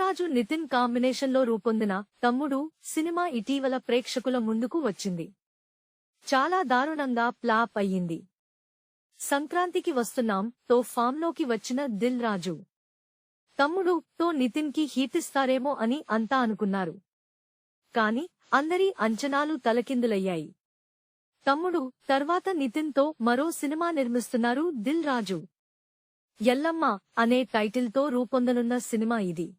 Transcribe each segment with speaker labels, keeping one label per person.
Speaker 1: రాజు నితిన్ కాంబినేషన్లో రూపొందిన తమ్ముడు సినిమా ఇటీవల ప్రేక్షకుల ముందుకు వచ్చింది. చాలా దారుణంగా ఫ్లాప్ అయ్యింది. సంక్రాంతికి వస్తున్నాం తో ఫామ్లోకి వచ్చిన దిల్ రాజు తమ్ముడు తో నితిన్ కి హీటిస్తారేమో అని అంతా అనుకున్నారు. కాని అందరి అంచనాలు తలకిందులయ్యాయి. తమ్ముడు తర్వాత నితిన్ తో మరో సినిమా నిర్మిస్తున్నారు దిల్ రాజు. ఎల్లమ్మ అనే టైటిల్తో రూపొందనున్న సినిమా ఇది.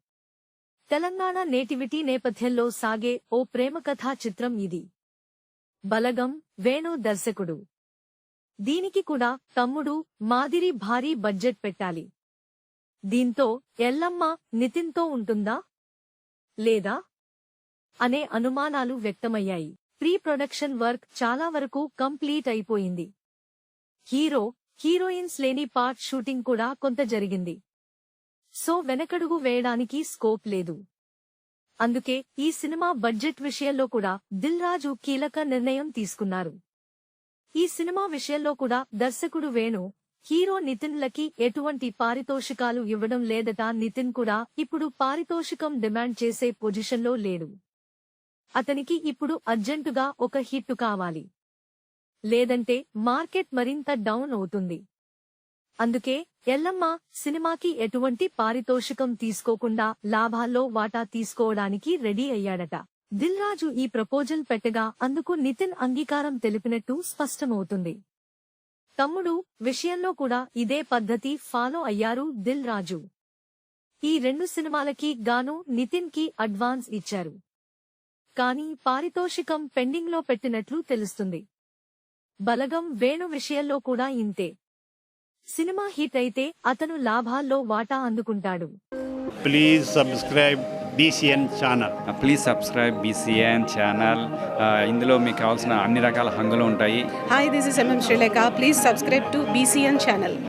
Speaker 1: తెలంగాణ నేటివిటీ నేపథ్యంలో సాగే ఓ ప్రేమకథా చిత్రం ఇది. బలగం వేణు దర్శకుడు. దీనికి కూడా తమ్ముడు మాదిరి భారీ బడ్జెట్ పెట్టాలి. దీంతో ఎల్లమ్మ నితిన్తో ఉంటుందా లేదా అనే అనుమానాలు వ్యక్తమయ్యాయి. ప్రీ ప్రొడక్షన్ వర్క్ చాలా వరకు కంప్లీట్ అయిపోయింది. హీరోయిన్స్ లేని పార్ట్ షూటింగ్ కూడా కొంత జరిగింది. సో వెనకడుగు వేయడానికి స్కోప్ లేదు. అందుకే ఈ సినిమా బడ్జెట్ విషయంలో కూడా దిల్ రాజు కీలక నిర్ణయం తీసుకున్నారు. ఈ సినిమా విషయంలో కూడా దర్శకుడు వేణు, హీరో నితిన్లకి ఎటువంటి పారితోషికాలు ఇవ్వడం లేదట. నితిన్ కూడా ఇప్పుడు పారితోషికం డిమాండ్ చేసే పొజిషన్లో లేడు. అతనికి ఇప్పుడు అర్జెంటుగా ఒక హిట్ కావాలి. లేదంటే మార్కెట్ మరింత డౌన్ అవుతుంది. అందుకే ఎల్లమ్మ సినిమాకి ఎటువంటి పారితోషికం తీసుకోకుండా లాభాల్లో వాటా తీసుకోవడానికి రెడీ అయ్యాడట. దిల్ రాజు ఈ ప్రపోజల్ పెట్టగా అందుకు నితిన్ అంగీకారం తెలిపినట్టు స్పష్టమవుతుంది. తమ్ముడు విషయంలో కూడా ఇదే పద్ధతి ఫాలో అయ్యారు దిల్ రాజు. ఈ 2 సినిమాలకి గాను నితిన్ కి అడ్వాన్స్ ఇచ్చారు. కానీ పారితోషికం పెండింగ్లో పెట్టినట్లు తెలుస్తుంది. బలగం వేణు విషయంలో కూడా ఇంతే. సినిమా హిట్ అయితే అతను లాభాల్లో వాటా అందుకుంటాడు.
Speaker 2: Please subscribe BCN channel.
Speaker 3: Please subscribe BCN channel. ఇందులో మీకు కావాల్సిన అన్ని రకాల హంగులు ఉంటాయి.
Speaker 4: Hi, this is MM Sri Lanka. Please subscribe to BCN channel.